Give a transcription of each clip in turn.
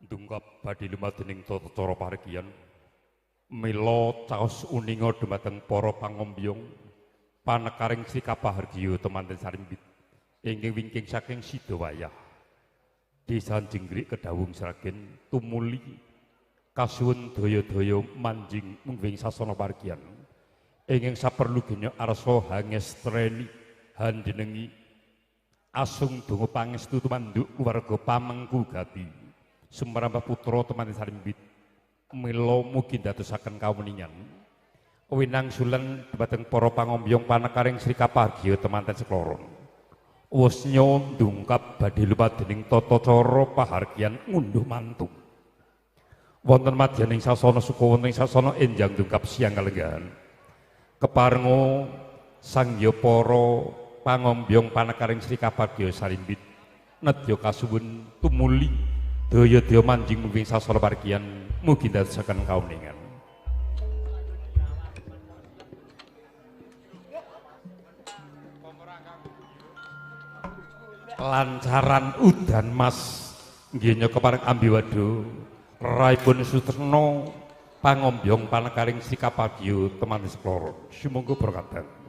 Dungkap badhe lumadening tata cara paregian mila caos uninga dumateng para pangombyong panekaring Sri Kapahargya temanten sarimbit ingkang wingking saking Sidowayah Desa Jenggrik Kedawung Sragen tumuli kasuwun daya-daya manjing mungwing sasana paregian ingkang saperlu genya arsa hangestreni handenengi asung donga pangestu tumanduk keluarga pamengku gati Sumarambah putra teman sarimbit mila mugi ndadosaken kawuningan winangsulen dhumateng para pangombyong panekaring Sri Kapahargya temanten sekloron wusnya ndungkap badhe lumadening tata cara pahargyan ngunduh mantu wonten madyaning sasana suka wonten sasana enjang ndungkap siang kalenggahan keparenga sangya para pangombyong panekaring Sri Kapahargya sarimbit nedya kasuwun tumuli daya-daya manjing mungking sasana paregian mugi ndadosaken kauningan lancaran udan mas nggih kepareng ambiwado raipun Sutresna pangombyong panekaring Sri Kapahargya temanten sekloron sumangga berkatan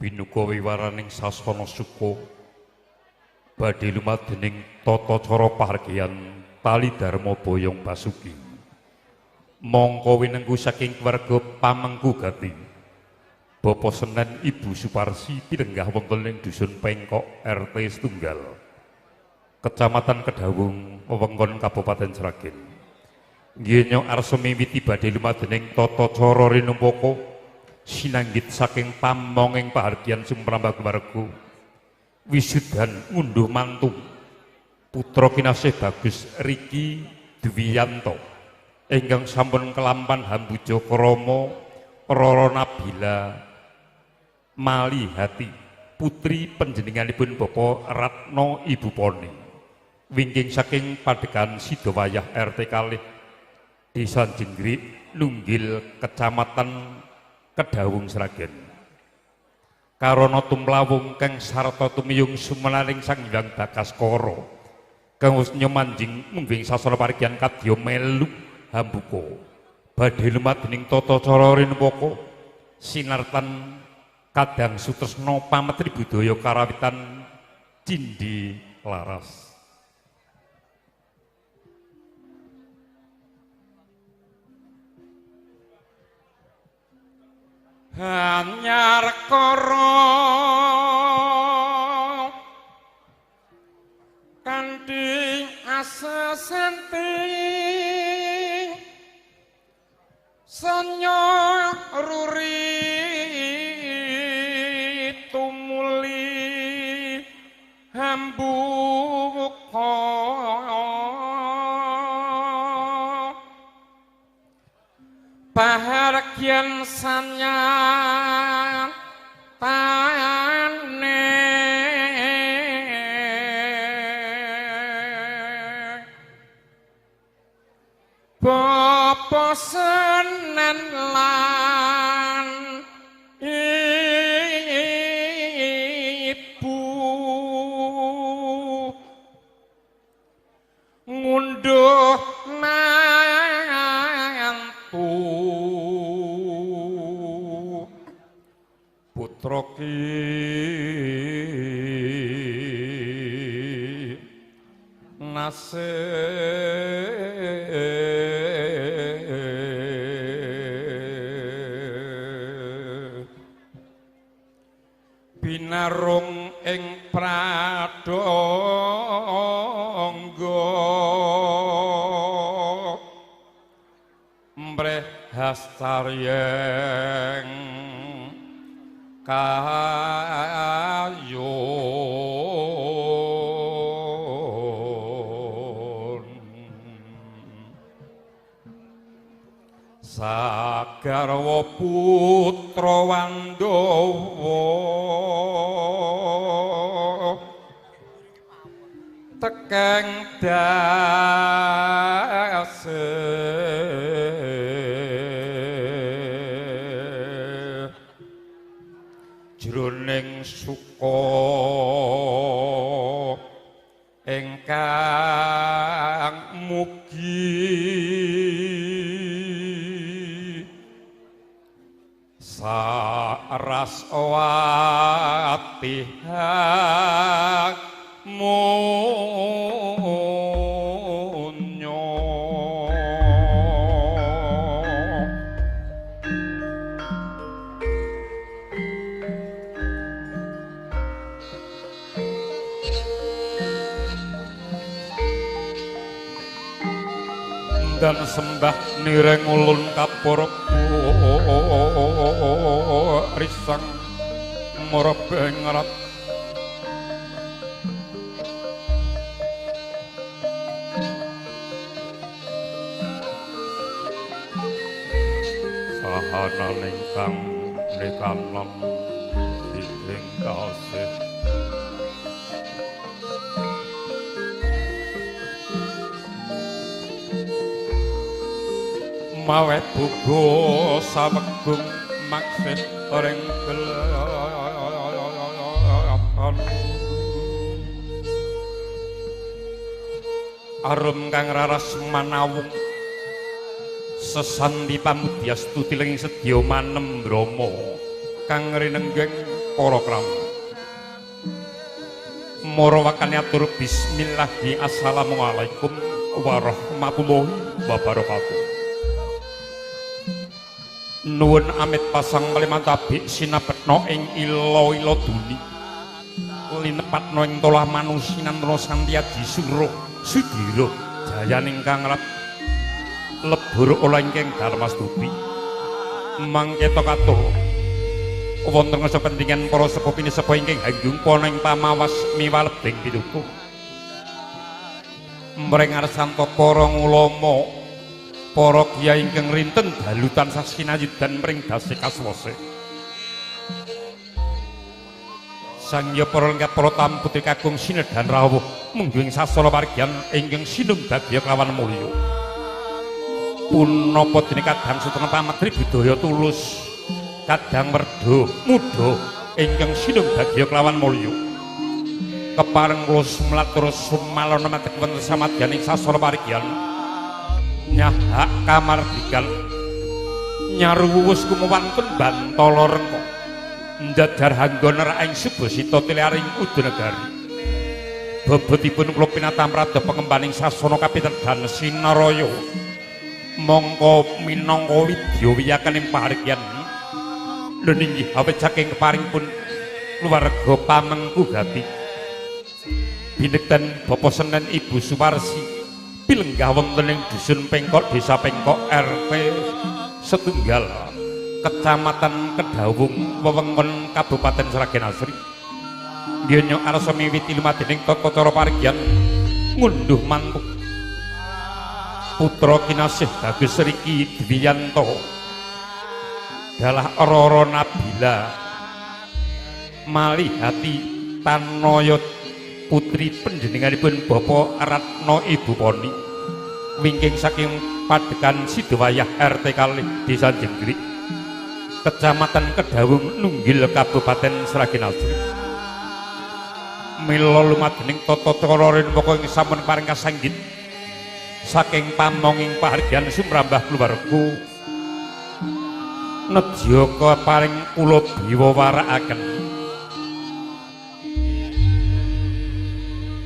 binuka wiwaraning sasana suka badhe lumadening tata cara pahargyan tali dharma boyong basuki mongko winengku saking keluarga pamengku gati Bapak Senen Ibu Suparsi pirenggah wonten ing dusun Pengkok RT setunggal Kecamatan Kedawung wewengkon Kabupaten Sragen nggih nyok arsa miwiti badhe lumadening tata cara rinumpaka sinanggit saking pamonging pahargyan sumrambah keluarga wisudan ngunduh mantu putra kinasih Bagus Riki Dwiyanto ingkang sampun kelampan Hambuja Krama Rara Nabila Mali Hati putri panjenenganipun Bapak Ratno Ibu Poni wingking saking Padekan Sidowayah RT kalih Desa Jenggrik Nunggil Kecamatan Kedawung Sragen karana tumlawung kang sarta tumiyung sumenaning Sang Hyang Bagaskara kang wis nyomanjing mungging sasana parigyan kadya melu hambuka badhe lumadening tata cara rinupaka sinartan kadang sutresna pametri budaya karawitan Cindi Laras Hanyar kara kanthi asesenti sanya ruri tumuli hambuka pahargyan sanyang tane Bapak Senen lan Ibu ngunduh mantu putra binarung ing pradangga mbreh hastaryeng kayun sagarwa putra Wandawa tekeng dase jroning suka ingkang mugi saras watihakmu dan sembah nireng ulun kapurku risang morebengrat sahananing kang nikanan ing kasih mawet bugo samegung maksud ring gelapan arum kang raras manawung sesandi pamudya stuti lenging sedya manem Brama kang rinenggeng para krama. Marawakan atur bismillahi assalamualaikum warahmatullahi wabarakatuh. Nuwun amit pasang malimantabi sinabetna ing ila-ila duni. Linepatna ing tolah manusinan Santiadi Suro Sudira jayaning kang rat lebur ola ingkang Darmastuti. Mangketa katur wonten kepentingan para sepuh pinisepuh ingkang hanggung pana ing pamawas miwalebing pituku. Mreng ngarsanto para ulama, para kiai ingkang rinten dalu tansah sinayudan mring dase kaswase. Sangya para lenggah para tamu putri kakung sinedan rawuh mungguing sasana wargyan ingkang sinumdagya kelawan mulya. Punapa dene kadang suteng pametri budaya tulus, kadang werda muda ingkang sinumdagya kelawan mulya. Kepareng kula sumlatur sumalana madhep wonten samadyaning sasana wargyan. Nyahak kamardikan nyaruwus kumawantun Bantala Rengka. Ndadar hanggana raing Subasita Tilaring Udanegari. Bobotipun kula pinatamrada pengembaning sasana kapitedhan Sinaraya. Mongko minangka widya wiyakaning pahargyan. Lho inggih awit saking keparingipun keluarga pamengku gati. Binekten Bapak Senen Ibu Suwarsi pilenggah wonten ing dusun Pengkok, Desa Pengkok RT setunggal Kecamatan Kedawung wewengkon Kabupaten Sragen Asri. Nyonya arsa miwiti lumadhening tata cara pahargyan ngunduh mantuk putra kinasih Bagus Riki Dwiyanto dalah Rara Nabila Malihati Tanoyo putri panjenenganipun Bapak Ratna Ibu Poni wingking saking Padekan Sidowayah RT kalih Desa Jenggrik Kecamatan Kedawung Nunggil Kabupaten Sragen Asri. Mila lumadhening tata cara rinpaka ing sampun paring kasanggit saking pamonging pahargyan sumrambah keluarga nedya paring kula biwawarakaken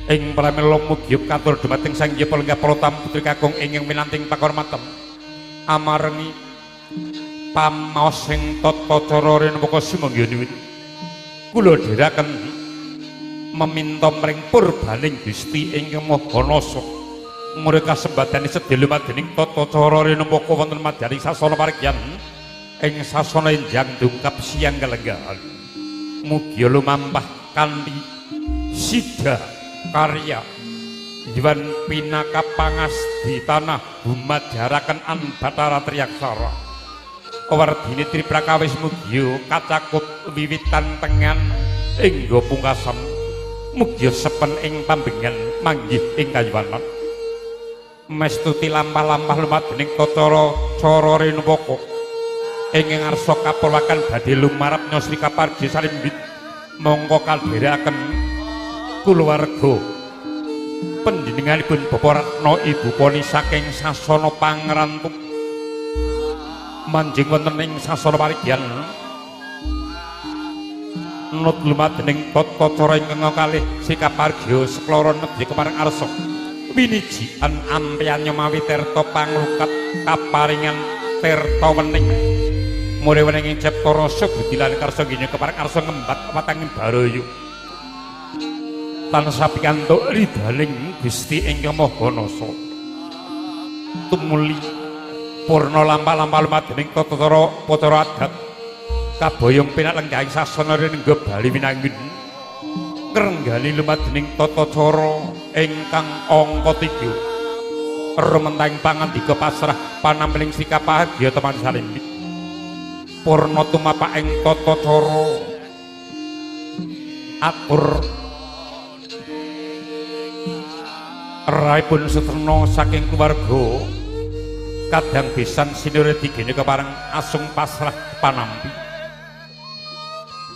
ing pramila mugi katur dumateng Sang Hyang Palenggah para tamu putri kakung ingkang minanting pakurmatan amarengi pamaos sing tata cara rinpaka sumangga niwit kula dhiraken meminta mring purbaning Gusti ingkang Maha Nasa murid kasembadane sedaya lumadhening tata cara rinpaka wonten madyaning sasana pahargyan ing sasana enjang dungkap siang kelenggahan mugi lumampah kanthi sida karya Iwan Pinaka Pangasti Tanah Humajaraken Anbatara Triaksara Wardini Triprakawis mugi kacakut wiwitan tengan ingga pungkasan mugi sepen ing pambengan manggih ing kayuwanan mestuti lampah-lampah lumadhening tata cara rinpaka ingkang ngarsa kapulakan badhe lumarap Nyosri Kapargi Salimbit mongko kaldhiraken kulawarga panjenenganipun Bapak Ratna Ibu Poni saking sasana pangrantuk manjing wonten ing sasana pahargyan nut lumadhening tata cara ingkang kalih Sikapargya Sekloro nedya kepareng arsa winijian ampiannya mawi tirta panglukat kaparingan tirta wening mure wening ing cipta rasa budi lan karsa nggih kepareng arsa ngembat watanging baraya tansah pikantuk ridhaning Gusti ingkang Maha Nasa tumuli purna lampah-lampah lumadhening tata cara adat kaboyong pinalenggahing sasana rinengga Bali Winanggun ngrenggani lumadhening tata cara ingkang angka 3 rementang pangandika pasrah panampiling Sikapargya teman Salimbit purna tumapak ing tata cara atur raipun seterna saking keluarga kadang besan sinure digene kepareng asung pasrah panampi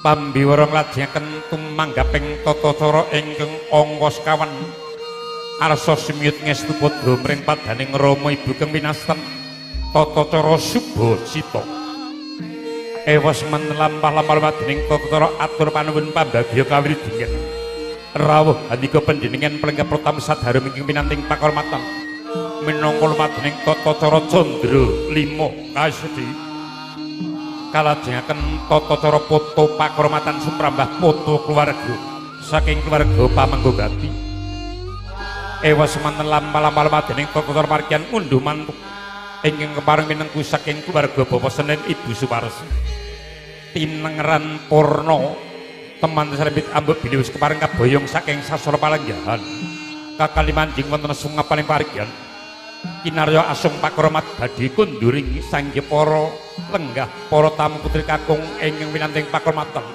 pambiwara nglajengaken tumanggaping tata cara ingkang angka sekawan arsa semiyut ngestu padha mring padaning Rama Ibu kang winasten tata cara Subasita Ewas menelampah-lampah dening tata atur panuwun pambagya kawridingan. Rawuh handika panjenengan pelengkap protam sadharum ingkang pinanting pakurmatan. Minangka lumadening tata cara candra 5 kasedi. Kalajengaken tata cara poto pakurmatan sumrambah poto keluarga saking keluarga Pamanggogati. Ewas menelampah-lampah dening tata cara parkian ngunduh mantuk ingkang kepareng minengku saking keluarga Bapak Senen Ibu Suparsi. Tinengeran Purna teman sarbit ambek bilih wis kepareng kaboyong saking sastra palenggahan kakalimanjing wonten sungapaning parigyan kinarya asung pakurmat badhe kunduring sangge para lenggah para tamu putri kakung ingkang winanting pakurmatan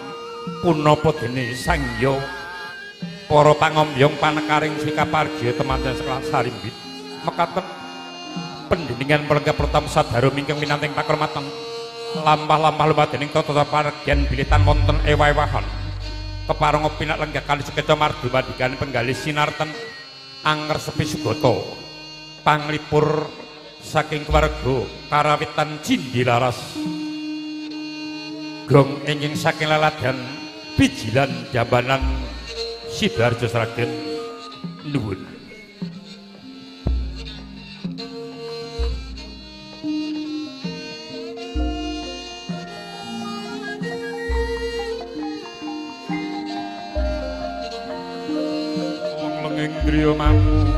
punapa dene sangya para pangombyong panekaring sikaparja teman sekelas sarimbit mekaten pendheningan pelengkap pertama sadharum ingkang winanting pakurmatan lampah-lampah lumadening tata parigyan bilitan wonten ewa-ewahan kepareng pinak lenggah kali sekeca mardu madikan penggalih sinarten anger sepi sugata panglipur saking keluarga karawitan Cindilaras gong ingkang saking laladan bijilan jambanan Sidarjo Sragen nuwun. Indriya mampu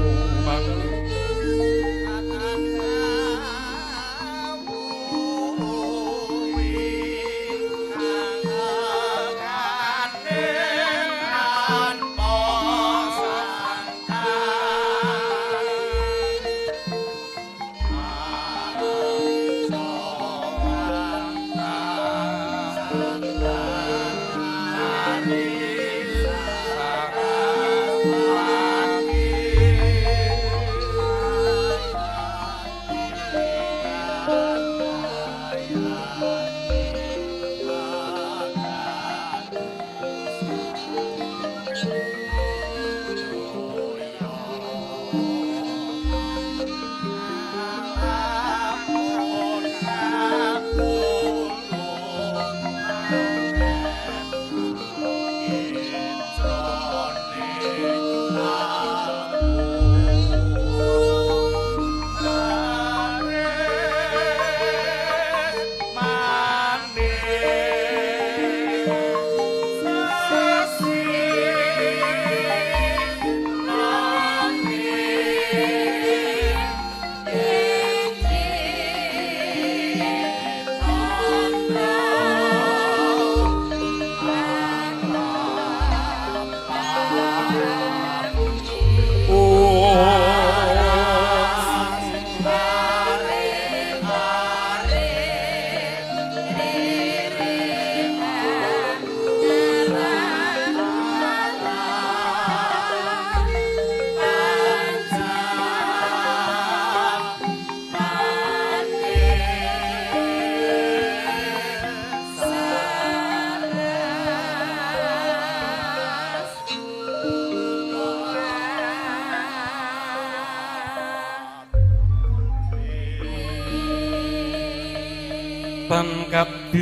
tan kabeh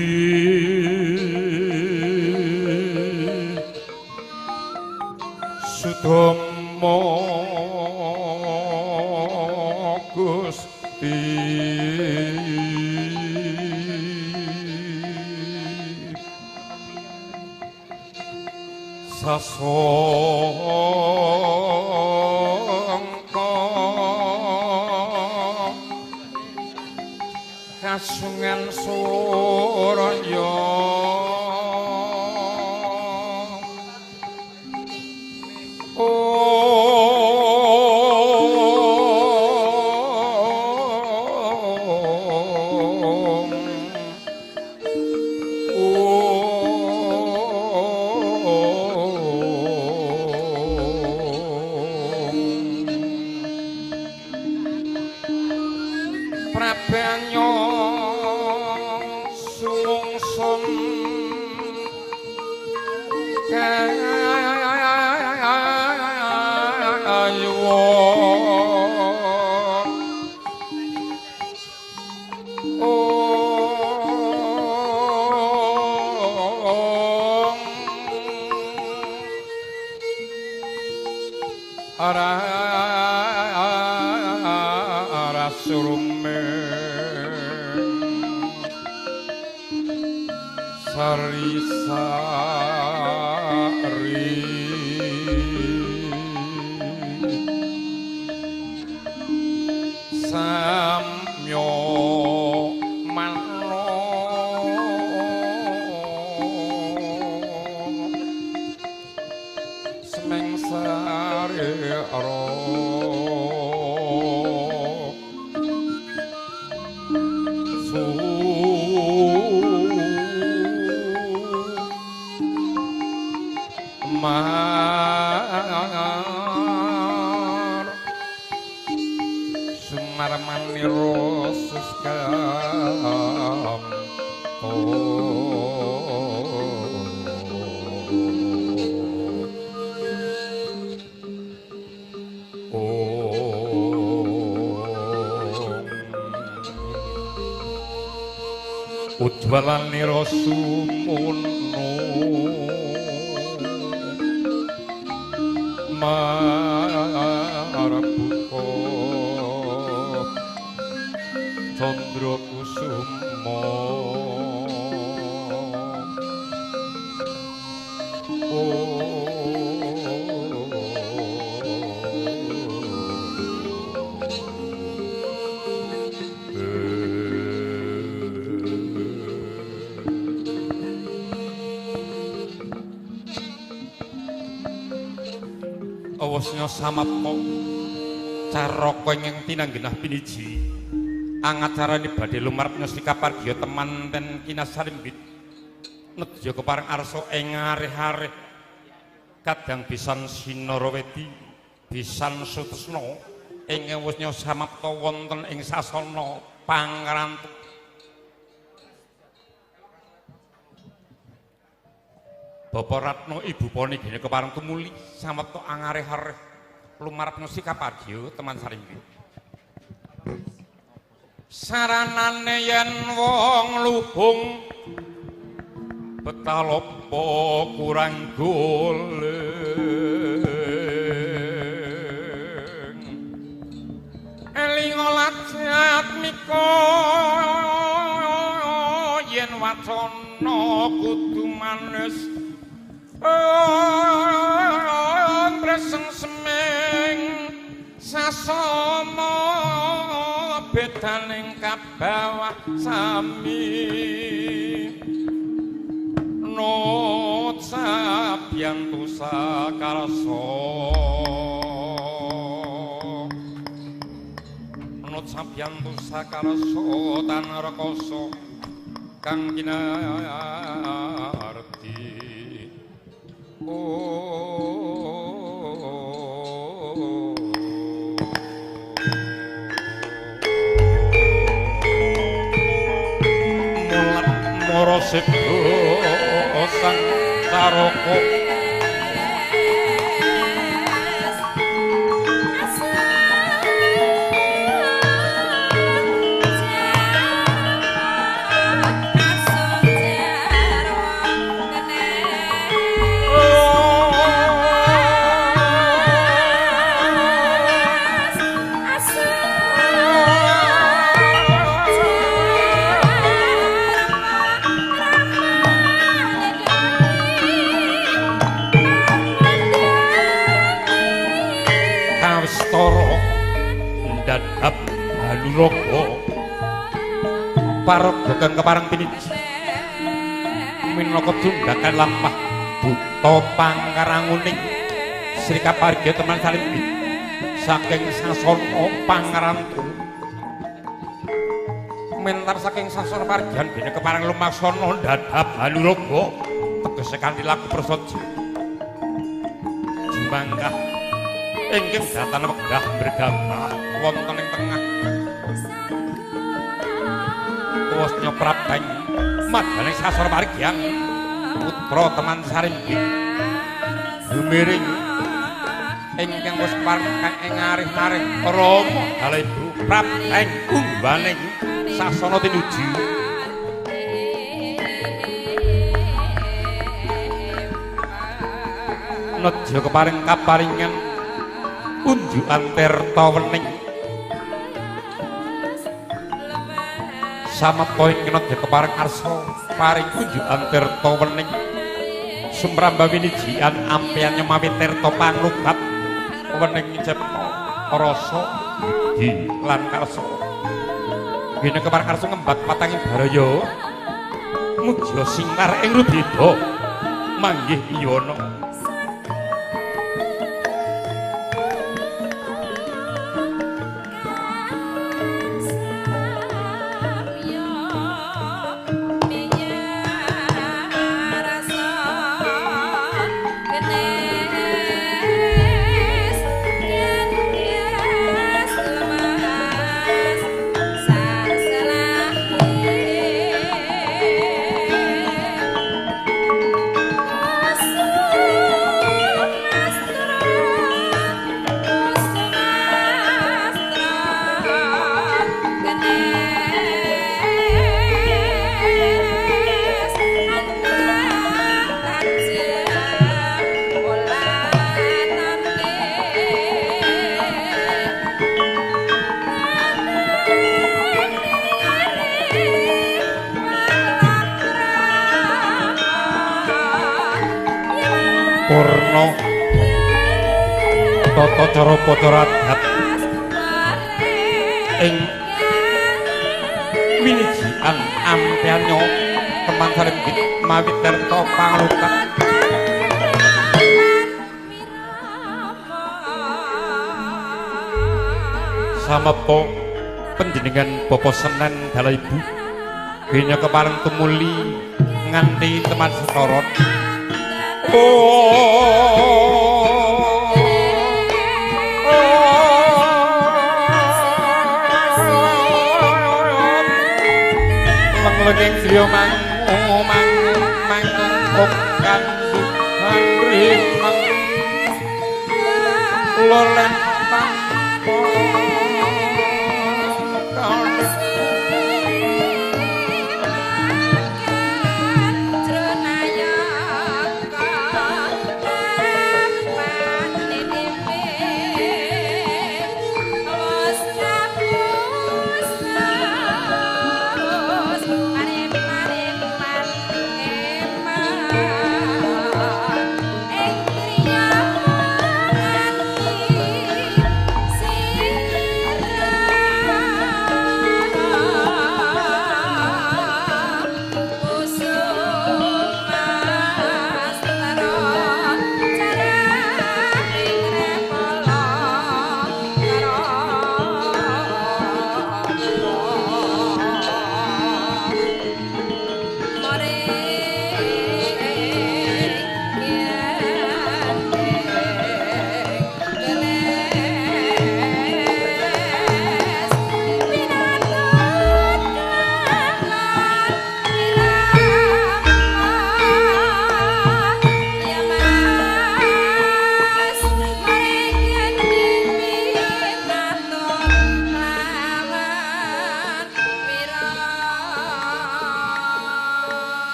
sudama Gusti sasongko kasungan suraya Prabanyo sungsum kayuwa Sari-sari samyo manno semeng sari ro mar sumarmaniro suskam ujwalaniro sumuno marabuka candra kusuma awasnya samapta caraka ingkang tinanggenah piniji angacarane badhe lumarep nyesti kapargiya temanten kinasarimbit nedya kepareng arsa ing areh-areh kadang pisan Sinarawedi pisan Sutresna ingkang wasnya samapta wonten ing sasana pangrantu Bapak Ratno Ibu Poni gene kepareng tumuli samapta angareh-areh lumarep nyesti kapargiya teman sarimbit saranane yen wong luhung betalopo kurang goleng elingo lajat miko yen wacana kudu manes preseng semeng sasama bedaning kabawah sami nut sabyantu sakarsa nut sabyantu sakarsa tan rekoso kang kinarti Moro sedo sang taroko dadap haluroko paraga kang kepareng piniji minangka tundakan lampah buta pangkaranguning Sri Kapargiya teman salimpi saking sasana pangrantu mentar saking sasana pargian dene kepareng lumaksana dadap haluroko tegese kanthi laku prasaja jumangkah ingkang datan wegah bergambah wonten ing tengah wasnya prabang madaning sasana pargian putra teman sarimbi gumiring ingkang wis pareng ing arih-arih Rama kalih Ibu prabang umbaning sasana tinuju nedya keparing kaparingan unjukan tirta wening samapa ing nada kepareng arsa paring unjukan tirta wening sumrambawini jian ampeyan nyemawi tirta panglukat wening cipta rasa di lan karsa gene kepareng arsa ngembak patanging baraya muja sinar ing rubeda manggih iyana Purna tata cara padarat ing winijian ampeyannya teman saringgit mawi tirta panglukat samapa panjenengan Bapa Senen Dalah Ibu kenya kepareng tumuli nganti teman setoron Manglegeng griya mangkok kandung rimang lolen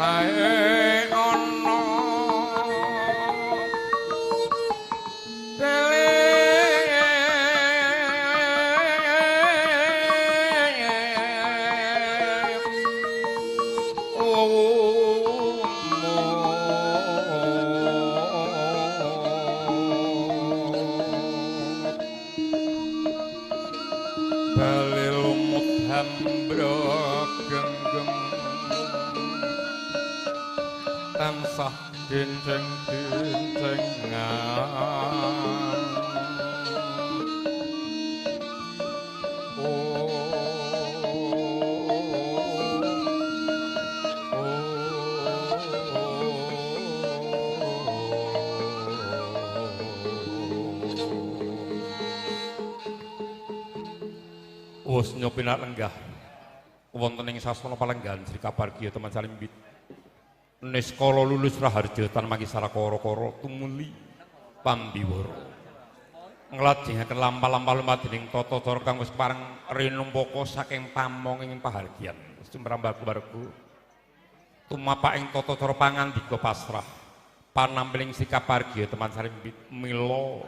tae ana tansah denceng-dencengan Wus nyopinak lenggah wonten ing sasana palenggan Sri Kabargya teman salimbit Niskala lulus raharja tan mangisara kara-kara tumuli pambiwara nglajengaken lampah-lampah lumadhening tata cara kang wis pareng rinumpaka saking pamonging pahargyan sumrambah keluarga tumapak ing tata cara pangandika pasrah panampiling Sri Kabargya teman salimbit mila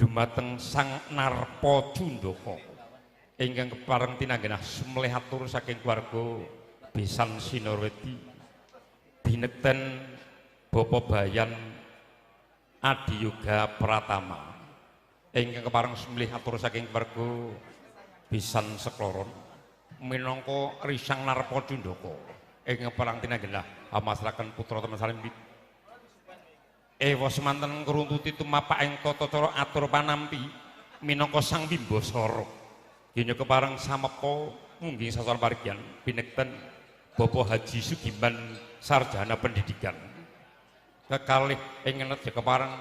dumateng Sang Narpa Jundaka ingkang kepareng tinanggenah sumleh atur saking keluarga Besan Sinarwedi binekten Bapak Bayan Adiyoga Pratama ingkang kepareng sumleh atur saking keluarga Besan Sekloron minangka Risang Narpa Jundaka ingkang kepareng tinanggenah amasraken putra teman salimbit ewa semanten ngruntuti tumapak ing tata cara atur panampi minangka Sang Bimbasara Dene kepareng samepa mungging sasana parigyan binekten Bapak Haji Sugiman Sarjana Pendidikan. Kekalih ing nedya kepareng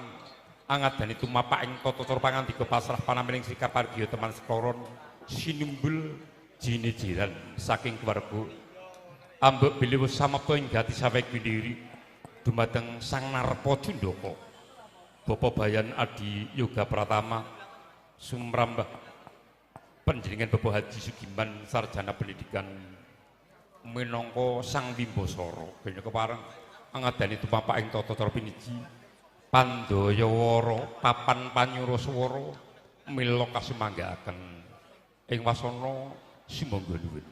angadani tumapak ing tata cara pangandika pasrah panampiling Sri Kabargya teman sekloron sinumbul jine-jiran saking keluarga. Ambek bilih wis samapta ing gati saweg windiri dumateng Sang Narpa Jundaka. Bapak Bayan Adi Yoga Pratama sumrambah panjenengan Bapak Haji Sugiman Sarjana Pendidikan minangka Sang Bimbasara dene kepareng angadani tumapak ing tata cara piniji Pandayawara papan panyuraswara mila kasumanggaaken ing wasana sumangga nuwun